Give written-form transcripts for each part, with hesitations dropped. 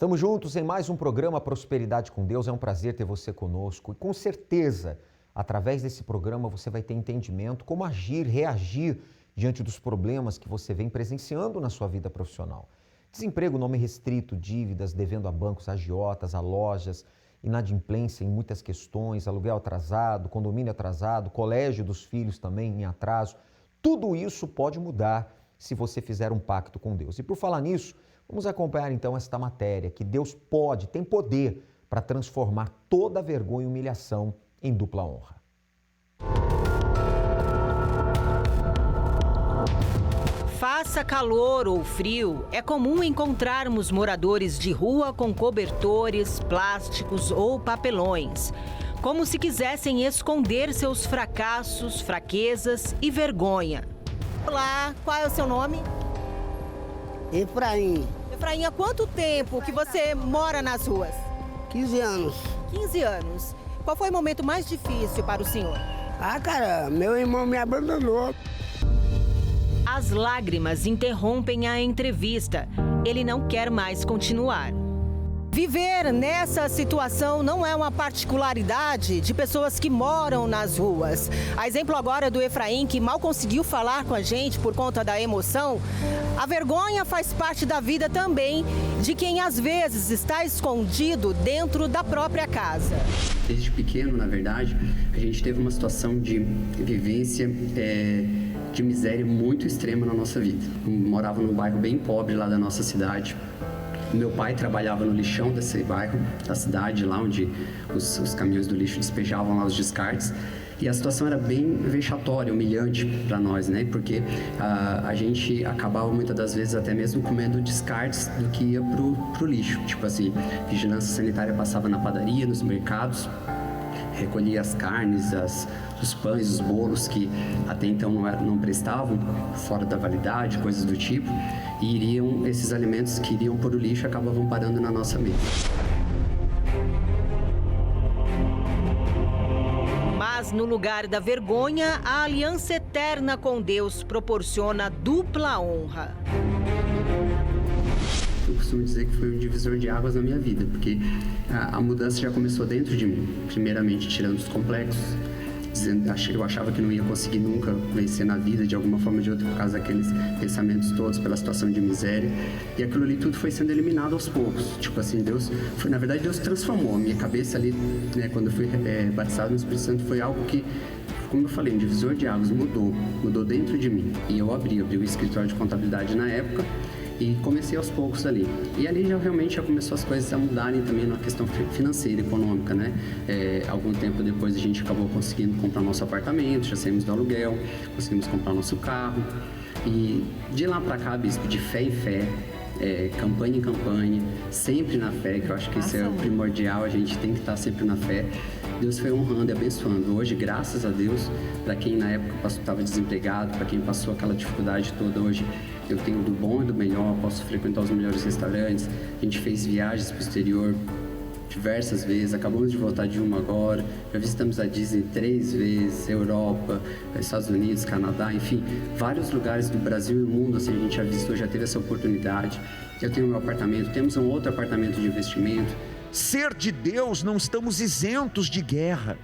Estamos juntos em mais um programa Prosperidade com Deus. É um prazer ter você conosco e com certeza, através desse programa, você vai ter entendimento como agir, reagir diante dos problemas que você vem presenciando na sua vida profissional. Desemprego, nome restrito, dívidas, devendo a bancos, agiotas, a lojas, inadimplência em muitas questões, aluguel atrasado, condomínio atrasado, colégio dos filhos também em atraso. Tudo isso pode mudar se você fizer um pacto com Deus. E por falar nisso, vamos acompanhar então esta matéria, que Deus pode, tem poder para transformar toda vergonha e humilhação em dupla honra. Faça calor ou frio, é comum encontrarmos moradores de rua com cobertores, plásticos ou papelões, como se quisessem esconder seus fracassos, fraquezas e vergonha. Olá, qual é o seu nome? Efraim, Efraim, há quanto tempo que você mora nas ruas? 15 anos. 15 anos. Qual foi o momento mais difícil para o senhor? Cara, meu irmão me abandonou. As lágrimas interrompem a entrevista. Ele não quer mais continuar. Viver nessa situação não é uma particularidade de pessoas que moram nas ruas. A exemplo agora do Efraim, que mal conseguiu falar com a gente por conta da emoção. A vergonha faz parte da vida também de quem às vezes está escondido dentro da própria casa. Desde pequeno, na verdade, a gente teve uma situação de vivência de miséria muito extrema na nossa vida. Eu morava num bairro bem pobre lá da nossa cidade. Meu pai trabalhava no lixão desse bairro, da cidade, lá onde os caminhões do lixo despejavam lá os descartes. E a situação era bem vexatória, humilhante para nós, né? Porque a gente acabava muitas das vezes até mesmo comendo descartes do que ia pro lixo. Tipo assim, vigilância sanitária passava na padaria, nos mercados, recolhia as carnes, os pães, os bolos que até então não prestavam, fora da validade, coisas do tipo, e esses alimentos que iriam para o lixo acabavam parando na nossa mesa. Mas no lugar da vergonha, a aliança eterna com Deus proporciona dupla honra. Eu costumo dizer que foi um divisor de águas na minha vida, porque a mudança já começou dentro de mim, primeiramente tirando os complexos, eu achava que não ia conseguir nunca vencer na vida de alguma forma ou de outra por causa daqueles pensamentos todos, pela situação de miséria, e aquilo ali tudo foi sendo eliminado aos poucos. Tipo assim, na verdade Deus transformou a minha cabeça ali, né, quando eu fui batizado no Espírito Santo, foi algo que, como eu falei, um divisor de águas, mudou dentro de mim. E eu abri o escritório de contabilidade na época e comecei aos poucos ali. E ali realmente já começou as coisas a mudarem também na questão financeira, econômica, né? Algum tempo depois a gente acabou conseguindo comprar nosso apartamento, já saímos do aluguel, conseguimos comprar nosso carro. E de lá para cá, bispo, de fé em fé, campanha em campanha, sempre na fé, que eu acho que isso é o primordial, a gente tem que estar sempre na fé. Deus foi honrando e abençoando. Hoje, graças a Deus, para quem na época estava desempregado, para quem passou aquela dificuldade toda, hoje eu tenho do bom e do melhor, posso frequentar os melhores restaurantes. A gente fez viagens para o exterior diversas vezes, acabamos de voltar de uma agora, já visitamos a Disney 3 vezes, Europa, Estados Unidos, Canadá, enfim, vários lugares do Brasil e mundo, assim, a gente já visitou, já teve essa oportunidade. Eu tenho meu apartamento, temos um outro apartamento de investimento. Ser de Deus, não estamos isentos de guerra.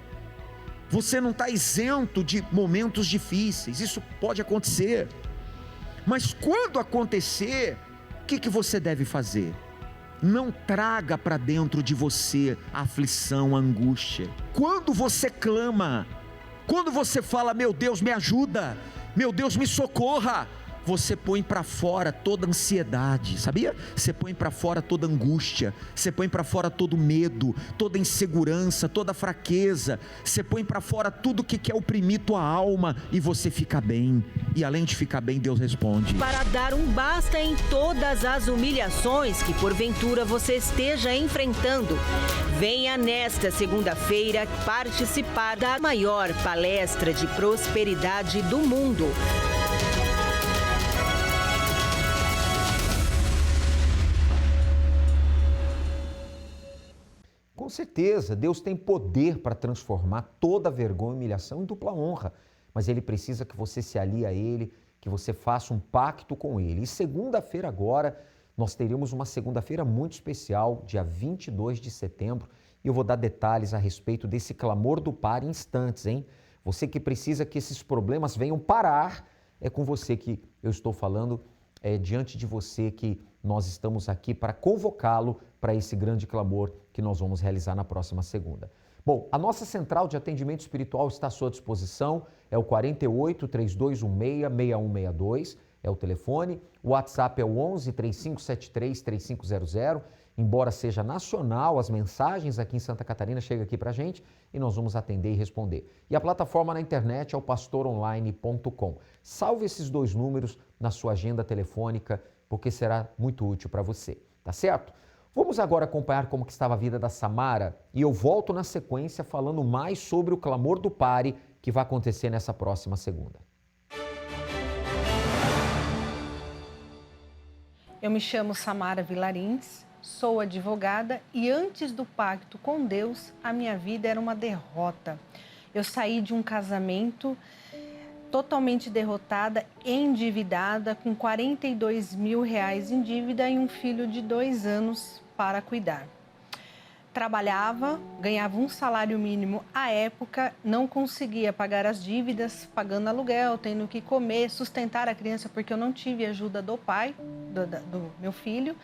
Você não está isento de momentos difíceis, isso pode acontecer. Mas quando acontecer, o que você deve fazer? Não traga para dentro de você a aflição, a angústia. Quando você clama, quando você fala, meu Deus me ajuda, meu Deus me socorra, você põe para fora toda ansiedade, sabia? Você põe para fora toda angústia, você põe para fora todo medo, toda insegurança, toda fraqueza, você põe para fora tudo que quer oprimir tua alma e você fica bem. E além de ficar bem, Deus responde. Para dar um basta em todas as humilhações que porventura você esteja enfrentando, venha nesta segunda-feira participar da maior palestra de prosperidade do mundo. Com certeza, Deus tem poder para transformar toda vergonha e humilhação em dupla honra, mas Ele precisa que você se alie a Ele, que você faça um pacto com Ele. E segunda-feira agora nós teríamos uma segunda-feira muito especial, dia 22 de setembro, e eu vou dar detalhes a respeito desse clamor do Pare em instantes, hein? Você que precisa que esses problemas venham parar, é com você que eu estou falando, é diante de você que nós estamos aqui para convocá-lo para esse grande clamor que nós vamos realizar na próxima segunda. Bom, a nossa central de atendimento espiritual está à sua disposição, é o 48 3216 6162, é o telefone, o WhatsApp é o 11 3573 3500, embora seja nacional, as mensagens aqui em Santa Catarina chegam aqui para a gente e nós vamos atender e responder. E a plataforma na internet é o pastoronline.com. Salve esses 2 números na sua agenda telefônica, porque será muito útil para você, tá certo? Vamos agora acompanhar como que estava a vida da Samara e eu volto na sequência falando mais sobre o clamor do Pare que vai acontecer nessa próxima segunda. Eu me chamo Samara Vilarins, sou advogada e antes do pacto com Deus, a minha vida era uma derrota. Eu saí de um casamento totalmente derrotada, endividada, com R$42 mil em dívida e um filho de 2 anos para cuidar. Trabalhava, ganhava um salário mínimo à época, não conseguia pagar as dívidas, pagando aluguel, tendo que comer, sustentar a criança, porque eu não tive ajuda do pai, do meu filho.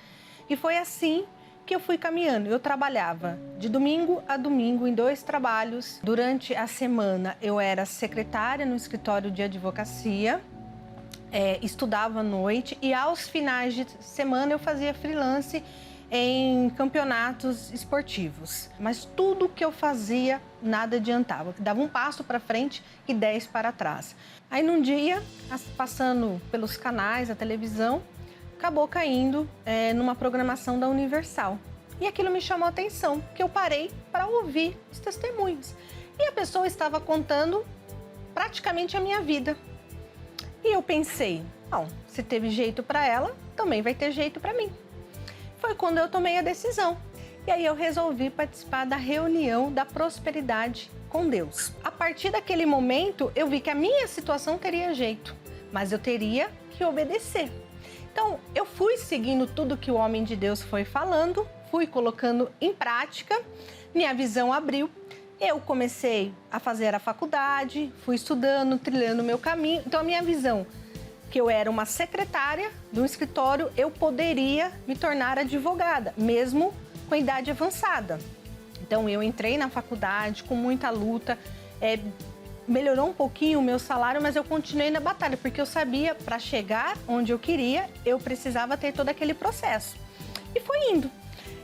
E foi assim que eu fui caminhando. Eu trabalhava de domingo a domingo em 2 trabalhos. Durante a semana eu era secretária no escritório de advocacia, estudava à noite e aos finais de semana eu fazia freelance em campeonatos esportivos. Mas tudo que eu fazia, nada adiantava. Dava um passo para frente e 10 para trás. Aí num dia, passando pelos canais, a televisão, acabou caindo numa programação da Universal. E aquilo me chamou a atenção, porque eu parei para ouvir os testemunhos. E a pessoa estava contando praticamente a minha vida. E eu pensei, bom, se teve jeito para ela, também vai ter jeito para mim. Foi quando eu tomei a decisão. E aí eu resolvi participar da reunião da prosperidade com Deus. A partir daquele momento, eu vi que a minha situação teria jeito, mas eu teria que obedecer. Então, eu fui seguindo tudo que o homem de Deus foi falando, fui colocando em prática, minha visão abriu. Eu comecei a fazer a faculdade, fui estudando, trilhando o meu caminho. Então, a minha visão, que eu era uma secretária de um escritório, eu poderia me tornar advogada, mesmo com idade avançada. Então, eu entrei na faculdade com muita luta, melhorou um pouquinho o meu salário, mas eu continuei na batalha, porque eu sabia, para chegar onde eu queria, eu precisava ter todo aquele processo. E foi indo,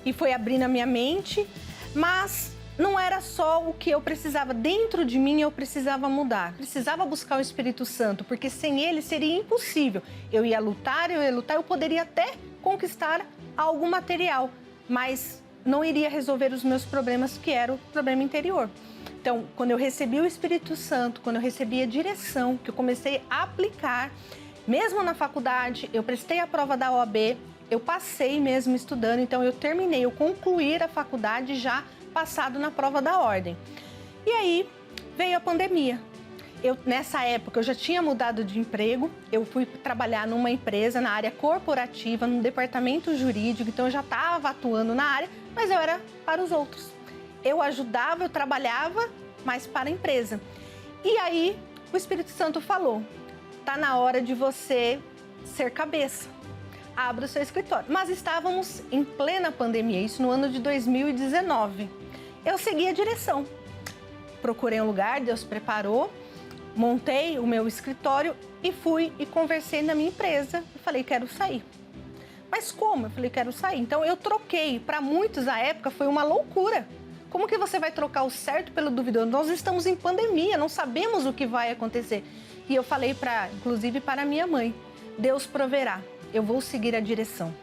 e foi abrindo a minha mente, mas não era só o que eu precisava. Dentro de mim, eu precisava mudar. Precisava buscar o Espírito Santo, porque sem ele seria impossível. Eu ia lutar, eu poderia até conquistar algo material, mas não iria resolver os meus problemas, que era o problema interior. Então, quando eu recebi o Espírito Santo, quando eu recebi a direção, que eu comecei a aplicar, mesmo na faculdade, eu prestei a prova da OAB, eu passei mesmo estudando, então eu terminei, eu concluí a faculdade já passado na prova da ordem. E aí veio a pandemia. Nessa época eu já tinha mudado de emprego, eu fui trabalhar numa empresa na área corporativa, num departamento jurídico, então eu já estava atuando na área, mas eu era para os outros. Eu ajudava, eu trabalhava, mas para a empresa. E aí o Espírito Santo falou, tá na hora de você ser cabeça. Abra o seu escritório. Mas estávamos em plena pandemia, isso no ano de 2019. Eu segui a direção. Procurei um lugar, Deus preparou, montei o meu escritório e fui e conversei na minha empresa. Eu falei, quero sair. Mas como? Eu falei, quero sair. Então eu troquei. Para muitos, à época, foi uma loucura. Como que você vai trocar o certo pelo duvidoso? Nós estamos em pandemia, não sabemos o que vai acontecer. E eu falei, inclusive para minha mãe, Deus proverá. Eu vou seguir a direção.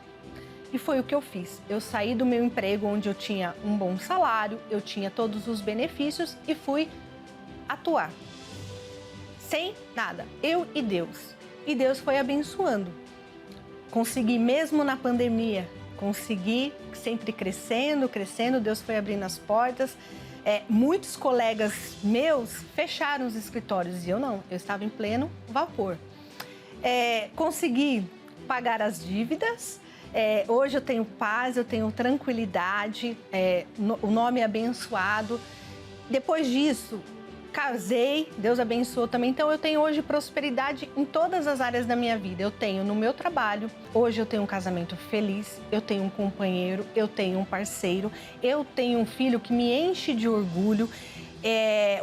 E foi o que eu fiz. Eu saí do meu emprego onde eu tinha um bom salário, eu tinha todos os benefícios e fui atuar. Sem nada, eu e Deus. E Deus foi abençoando. Consegui mesmo na pandemia, consegui sempre crescendo, Deus foi abrindo as portas. Muitos colegas meus fecharam os escritórios e eu não, eu estava em pleno vapor. Consegui pagar as dívidas, Hoje eu tenho paz, eu tenho tranquilidade, o nome é abençoado. Depois disso, casei, Deus abençoou também. Então eu tenho hoje prosperidade em todas as áreas da minha vida. Eu tenho no meu trabalho, hoje eu tenho um casamento feliz, eu tenho um companheiro, eu tenho um parceiro, eu tenho um filho que me enche de orgulho,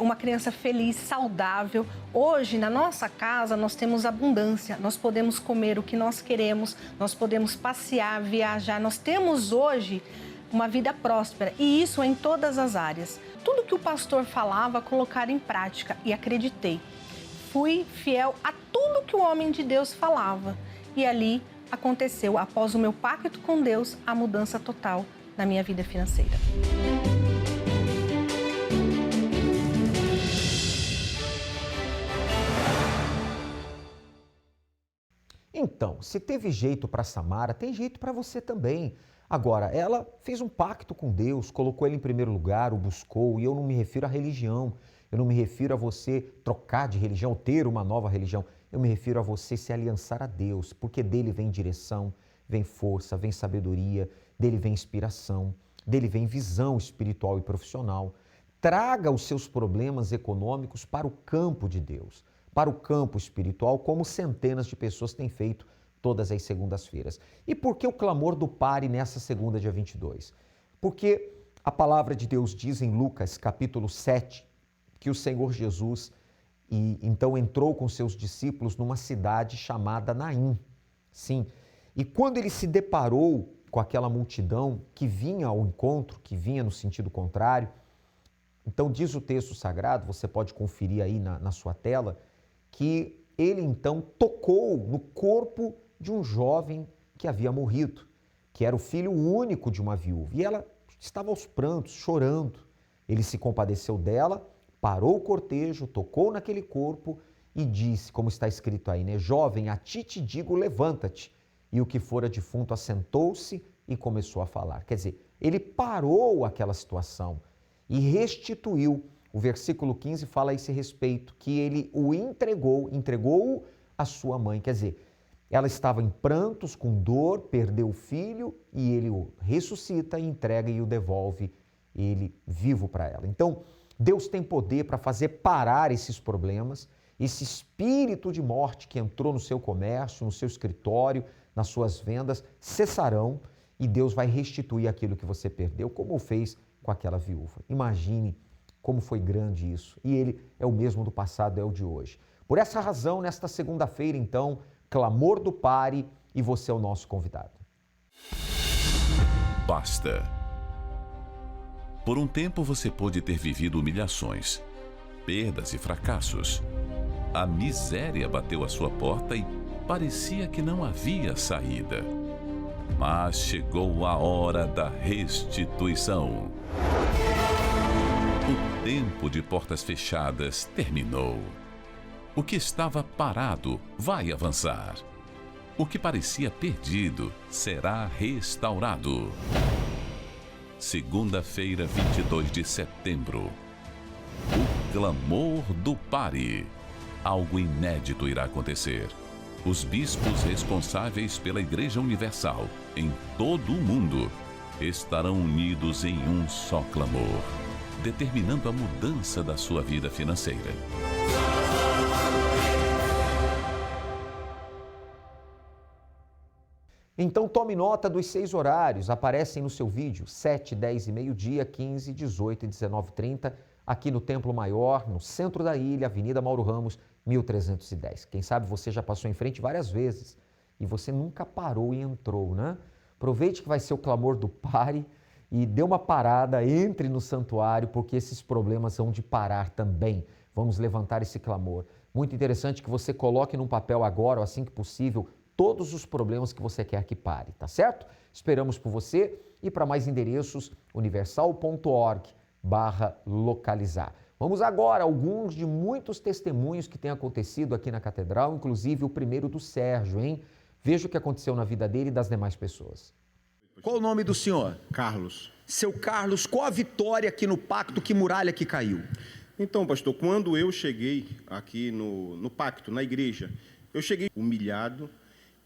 uma criança feliz, saudável. Hoje, na nossa casa, nós temos abundância, nós podemos comer o que nós queremos, nós podemos passear, viajar, nós temos hoje uma vida próspera e isso em todas as áreas. Tudo que o pastor falava, colocar em prática e acreditei. Fui fiel a tudo que o homem de Deus falava e ali aconteceu, após o meu pacto com Deus, a mudança total na minha vida financeira. Então, se teve jeito para Samara, tem jeito para você também. Agora, ela fez um pacto com Deus, colocou ele em primeiro lugar, o buscou, e eu não me refiro à religião, eu não me refiro a você trocar de religião, ou ter uma nova religião, eu me refiro a você se aliançar a Deus, porque dele vem direção, vem força, vem sabedoria, dele vem inspiração, dele vem visão espiritual e profissional. Traga os seus problemas econômicos para o campo de Deus, para o campo espiritual, como centenas de pessoas têm feito todas as segundas-feiras. E por que o clamor do pare nessa segunda, dia 22? Porque a palavra de Deus diz em Lucas, capítulo 7, que o Senhor Jesus então entrou com seus discípulos numa cidade chamada Naim. Sim, e quando ele se deparou com aquela multidão que vinha ao encontro, que vinha no sentido contrário, então diz o texto sagrado, você pode conferir aí na sua tela, que ele então tocou no corpo de um jovem que havia morrido, que era o filho único de uma viúva. E ela estava aos prantos, chorando. Ele se compadeceu dela, parou o cortejo, tocou naquele corpo e disse, como está escrito aí, né? Jovem, a ti te digo, levanta-te. E o que fora defunto assentou-se e começou a falar. Quer dizer, ele parou aquela situação e restituiu. O versículo 15 fala a esse respeito, que ele o entregou à sua mãe. Quer dizer, ela estava em prantos, com dor, perdeu o filho e ele o ressuscita e entrega e o devolve ele vivo para ela. Então, Deus tem poder para fazer parar esses problemas, esse espírito de morte que entrou no seu comércio, no seu escritório, nas suas vendas, cessarão e Deus vai restituir aquilo que você perdeu, como fez com aquela viúva. Imagine como foi grande isso. E ele é o mesmo do passado, é o de hoje. Por essa razão, nesta segunda-feira, então, clamor do pare e você é o nosso convidado. Basta. Por um tempo você pôde ter vivido humilhações, perdas e fracassos. A miséria bateu à sua porta e parecia que não havia saída. Mas chegou a hora da restituição. O tempo de portas fechadas terminou. O que estava parado vai avançar. O que parecia perdido será restaurado. Segunda-feira, 22 de setembro. O clamor do pare. Algo inédito irá acontecer. Os bispos responsáveis pela Igreja Universal em todo o mundo estarão unidos em um só clamor, determinando a mudança da sua vida financeira. Então tome nota dos 6 horários, aparecem no seu vídeo, 7, 10 e meio-dia, 15, 18 e 19h30, aqui no Templo Maior, no centro da ilha, Avenida Mauro Ramos, 1310. Quem sabe você já passou em frente várias vezes e você nunca parou e entrou, né? Aproveite que vai ser o clamor do pare e dê uma parada, entre no santuário, porque esses problemas vão de parar também. Vamos levantar esse clamor. Muito interessante que você coloque num papel agora, ou assim que possível, todos os problemas que você quer que pare, tá certo? Esperamos por você e para mais endereços, universal.org/localizar. Vamos agora a alguns de muitos testemunhos que têm acontecido aqui na Catedral, inclusive o primeiro do Sérgio, hein? Veja o que aconteceu na vida dele e das demais pessoas. Qual o nome do senhor? Carlos. Seu Carlos, qual a vitória aqui no pacto? Que muralha que caiu? Então, pastor, quando eu cheguei aqui no pacto, na igreja, eu cheguei humilhado,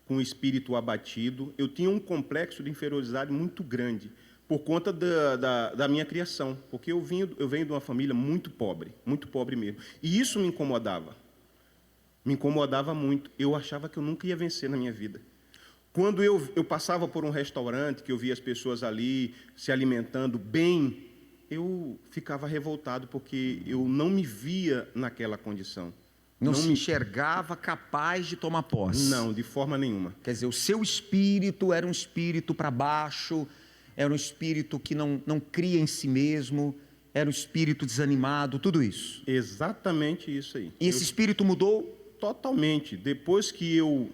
com o espírito abatido. Eu tinha um complexo de inferioridade muito grande por conta da minha criação, porque eu venho de uma família muito pobre mesmo. E isso me incomodava muito. Eu achava que eu nunca ia vencer na minha vida. Quando eu passava por um restaurante, que eu via as pessoas ali se alimentando bem, eu ficava revoltado, porque eu não me via naquela condição. Não se enxergava capaz de tomar posse. Não, de forma nenhuma. Quer dizer, o seu espírito era um espírito para baixo, era um espírito que não cria em si mesmo, era um espírito desanimado, tudo isso. Exatamente isso aí. E esse espírito mudou? Totalmente. Depois que eu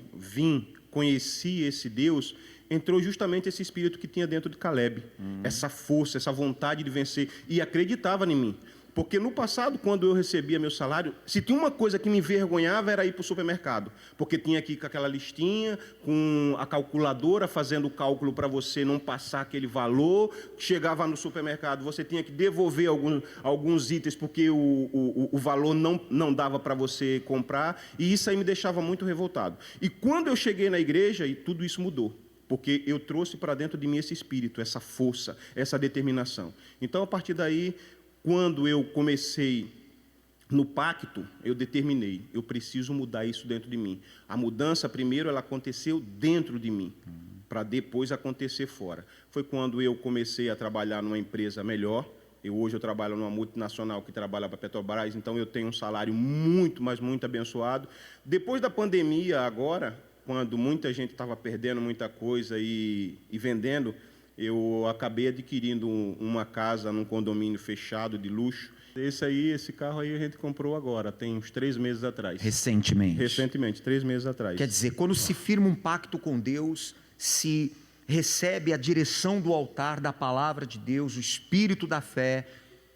conheci esse Deus, entrou justamente esse espírito que tinha dentro de Caleb. Essa força, essa vontade de vencer. E acreditava em mim. Porque no passado, quando eu recebia meu salário, se tinha uma coisa que me envergonhava, era ir para o supermercado. Porque tinha aqui com aquela listinha, com a calculadora, fazendo o cálculo para você não passar aquele valor. Chegava no supermercado, você tinha que devolver alguns itens, porque o valor não dava para você comprar. E isso aí me deixava muito revoltado. E quando eu cheguei na igreja, e tudo isso mudou. Porque eu trouxe para dentro de mim esse espírito, essa força, essa determinação. Então, a partir daí, quando eu comecei no pacto, eu determinei, eu preciso mudar isso dentro de mim. A mudança, primeiro, ela aconteceu dentro de mim, para depois acontecer fora. Foi quando eu comecei a trabalhar numa empresa melhor. Hoje eu trabalho numa multinacional que trabalha para a Petrobras, então eu tenho um salário muito, mas muito abençoado. Depois da pandemia, agora, quando muita gente estava perdendo muita coisa e vendendo, eu acabei adquirindo uma casa num condomínio fechado de luxo. Esse carro aí a gente comprou agora, tem uns 3 meses atrás. Recentemente, 3 meses atrás. Quer dizer, quando se firma um pacto com Deus, se recebe a direção do altar da palavra de Deus, o espírito da fé,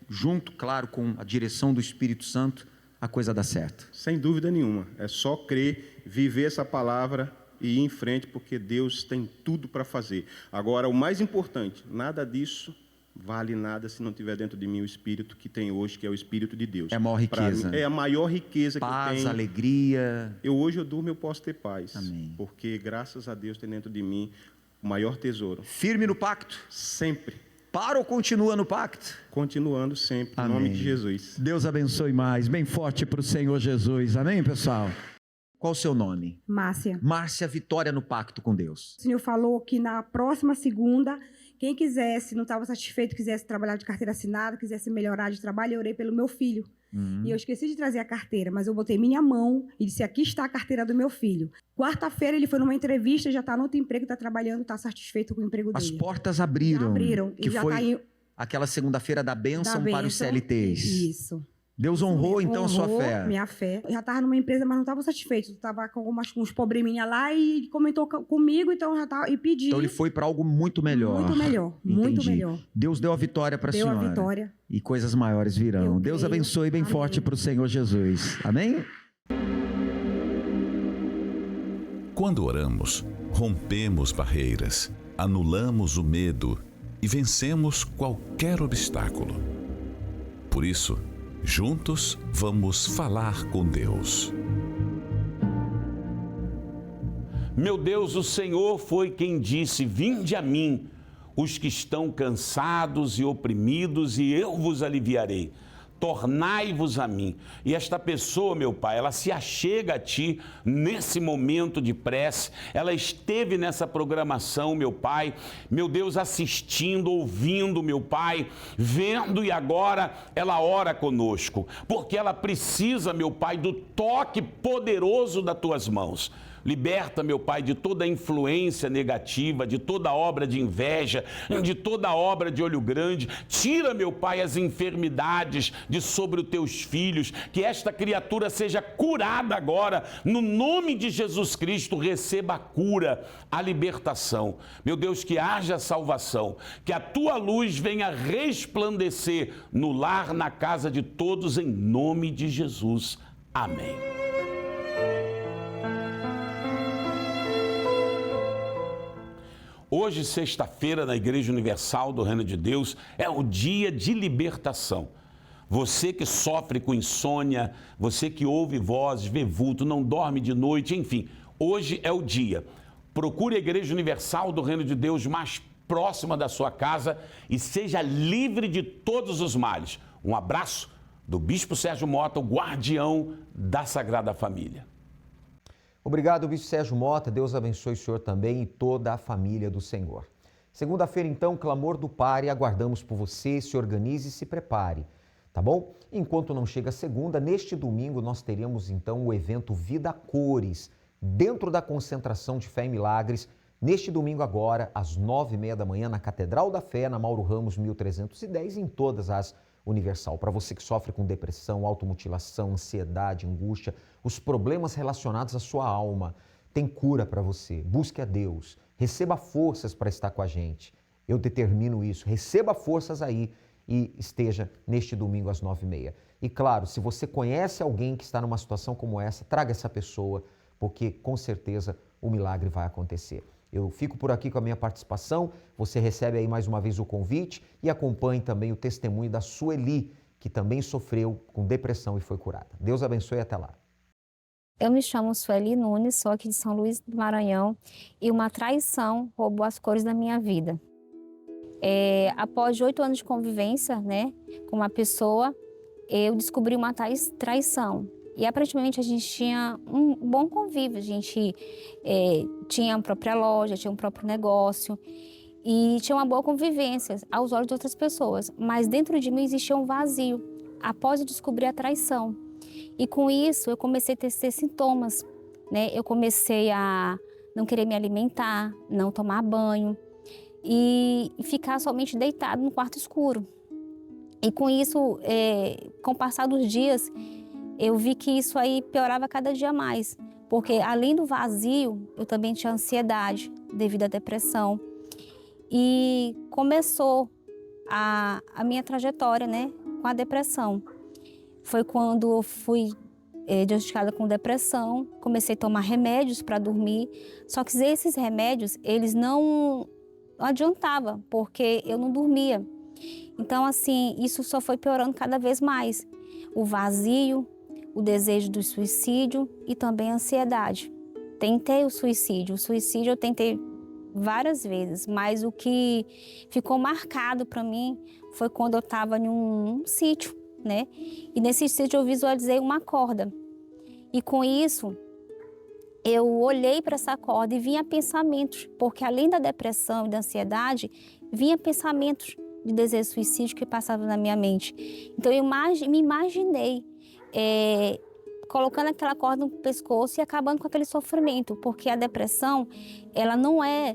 junto, claro, com a direção do Espírito Santo, a coisa dá certo. Sem dúvida nenhuma. É só crer, viver essa palavra e ir em frente, porque Deus tem tudo para fazer. Agora, o mais importante, nada disso vale nada se não tiver dentro de mim o Espírito que tem hoje, que é o Espírito de Deus. É a maior riqueza. É a maior riqueza paz, que eu tenho. Alegria. Hoje eu durmo, eu posso ter paz. Amém. Porque, graças a Deus, tem dentro de mim o maior tesouro. Firme no pacto? Sempre. Para ou continua no pacto? Continuando sempre, em nome de Jesus. Deus abençoe mais, bem forte para o Senhor Jesus. Amém, pessoal? Qual o seu nome? Márcia. Márcia Vitória no pacto com Deus. O Senhor falou que na próxima segunda, quem quisesse, não estava satisfeito, quisesse trabalhar de carteira assinada, quisesse melhorar de trabalho, eu orei pelo meu filho. E eu esqueci de trazer a carteira, mas eu botei minha mão e disse, aqui está a carteira do meu filho. Quarta-feira ele foi numa entrevista, já está no outro emprego, está trabalhando, está satisfeito com o emprego dele. As portas abriram. Já abriram. Que já foi tá aquela segunda-feira da bênção para os CLTs. Isso. Deus honrou, então, a sua fé. Minha fé. Eu já estava numa empresa, mas não estava satisfeito. Estava com uns probleminha lá e comentou comigo, então já estava, e pedi. Então ele foi para algo muito melhor. Muito melhor, muito melhor. Deus deu a vitória para a senhora. Deu a vitória. E coisas maiores virão. Deus abençoe bem forte para o Senhor Jesus. Amém? Quando oramos, rompemos barreiras, anulamos o medo e vencemos qualquer obstáculo. Por isso, juntos vamos falar com Deus. Meu Deus, o Senhor foi quem disse, vinde a mim, os que estão cansados e oprimidos, e eu vos aliviarei. Tornai-vos a mim. E esta pessoa, meu Pai, ela se achega a Ti nesse momento de prece, ela esteve nessa programação, meu Pai, meu Deus, assistindo, ouvindo, meu Pai, vendo, e agora ela ora conosco, porque ela precisa, meu Pai, do toque poderoso das Tuas mãos. Liberta, meu Pai, de toda influência negativa, de toda obra de inveja, de toda obra de olho grande. Tira, meu Pai, as enfermidades de sobre os Teus filhos. Que esta criatura seja curada agora. No nome de Jesus Cristo, receba a cura, a libertação. Meu Deus, que haja salvação. Que a Tua luz venha resplandecer no lar, na casa de todos, em nome de Jesus. Amém. Hoje, sexta-feira, na Igreja Universal do Reino de Deus, é o dia de libertação. Você que sofre com insônia, você que ouve vozes, vê vulto, não dorme de noite, enfim, hoje é o dia. procure a Igreja Universal do Reino de Deus mais próxima da sua casa e seja livre de todos os males. Um abraço do Bispo Sérgio Mota, o guardião da Sagrada Família. Obrigado, Bispo Sérgio Mota. Deus abençoe o senhor também e toda a família do Senhor. Segunda-feira, então, Clamor do Pare. Aguardamos por você. Se organize e se prepare, tá bom? Enquanto não chega a segunda, neste domingo nós teremos, então, o evento Vida Cores, dentro da concentração de Fé em Milagres, neste domingo agora, às 9h30 da manhã, na Catedral da Fé, na Mauro Ramos, 1310, em todas as Universal. Para você que sofre com depressão, automutilação, ansiedade, angústia, os problemas relacionados à sua alma, tem cura para você. Busque a Deus. Receba forças para estar com a gente. Eu determino isso. Receba forças aí e esteja neste domingo às 9h30. E claro, se você conhece alguém que está numa situação como essa, traga essa pessoa, porque com certeza o milagre vai acontecer. Eu fico por aqui com a minha participação, você recebe aí mais uma vez o convite e acompanhe também o testemunho da Sueli, que também sofreu com depressão e foi curada. Deus abençoe e até lá. Eu me chamo Sueli Nunes, sou aqui de São Luís do Maranhão e uma traição roubou as cores da minha vida. Após 8 anos de convivência, né, com uma pessoa, eu descobri uma traição. E aparentemente a gente tinha um bom convívio, a gente tinha a própria loja, tinha um próprio negócio e tinha uma boa convivência aos olhos de outras pessoas. Mas dentro de mim existia um vazio após eu descobrir a traição. E com isso eu comecei a ter sintomas, né? Eu comecei a não querer me alimentar, não tomar banho e ficar somente deitado no quarto escuro. E com isso, com o passar dos dias, eu vi que isso aí piorava cada dia mais, porque além do vazio, eu também tinha ansiedade devido à depressão. E começou a minha trajetória, né, com a depressão. Foi quando eu fui diagnosticada com depressão, comecei a tomar remédios para dormir, só que esses remédios, eles não adiantavam, porque eu não dormia. Então, assim, isso só foi piorando cada vez mais. O vazio, o desejo do suicídio e também a ansiedade. Tentei o suicídio eu tentei várias vezes, mas o que ficou marcado para mim foi quando eu estava em um sítio, né? E nesse sítio eu visualizei uma corda. E com isso, eu olhei para essa corda e vinha pensamentos, porque além da depressão e da ansiedade, vinha pensamentos de desejo de suicídio que passavam na minha mente. Então eu me imaginei colocando aquela corda no pescoço e acabando com aquele sofrimento, porque a depressão, ela não é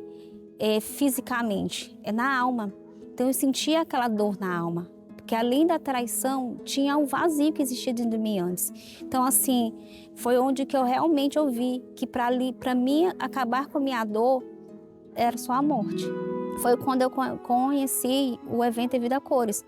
fisicamente, é na alma. Então eu sentia aquela dor na alma, porque além da traição, tinha um vazio que existia dentro de mim antes. Então assim, foi onde que eu realmente ouvi que para mim acabar com a minha dor, era só a morte. Foi quando eu conheci o evento Vida Cores,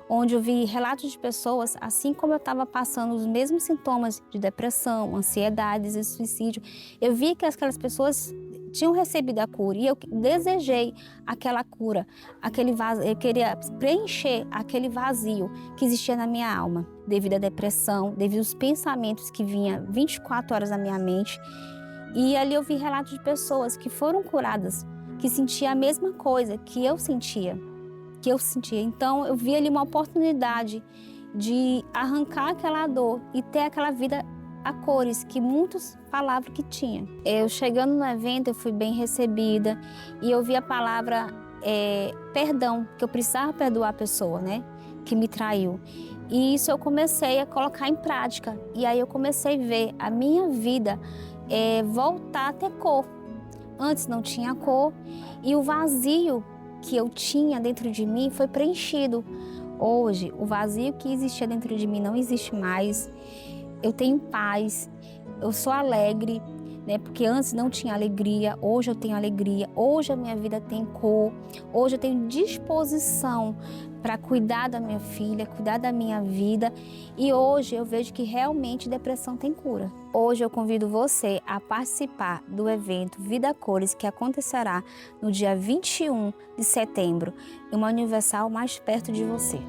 onde eu vi relatos de pessoas, assim como eu estava passando os mesmos sintomas de depressão, ansiedade, e suicídio. Eu vi que aquelas pessoas tinham recebido a cura e eu desejei aquela cura, aquele vazio, eu queria preencher aquele vazio que existia na minha alma, devido à depressão, devido aos pensamentos que vinham 24 horas na minha mente. E ali eu vi relatos de pessoas que foram curadas, que sentiam a mesma coisa que eu sentia. Então, eu vi ali uma oportunidade de arrancar aquela dor e ter aquela vida a cores que muitos falavam que tinha. Eu chegando no evento, eu fui bem recebida e eu vi a palavra perdão, que eu precisava perdoar a pessoa, né, que me traiu. E isso eu comecei a colocar em prática. E aí eu comecei a ver a minha vida voltar a ter cor. Antes não tinha cor e o vazio que eu tinha dentro de mim foi preenchido. Hoje, o vazio que existia dentro de mim não existe mais. Eu tenho paz, eu sou alegre, né? Porque antes não tinha alegria, hoje eu tenho alegria, hoje a minha vida tem cor, hoje eu tenho disposição para cuidar da minha filha, cuidar da minha vida e hoje eu vejo que realmente depressão tem cura. Hoje eu convido você a participar do evento Vida Cores, que acontecerá no dia 21 de setembro, em uma Universal mais perto de você.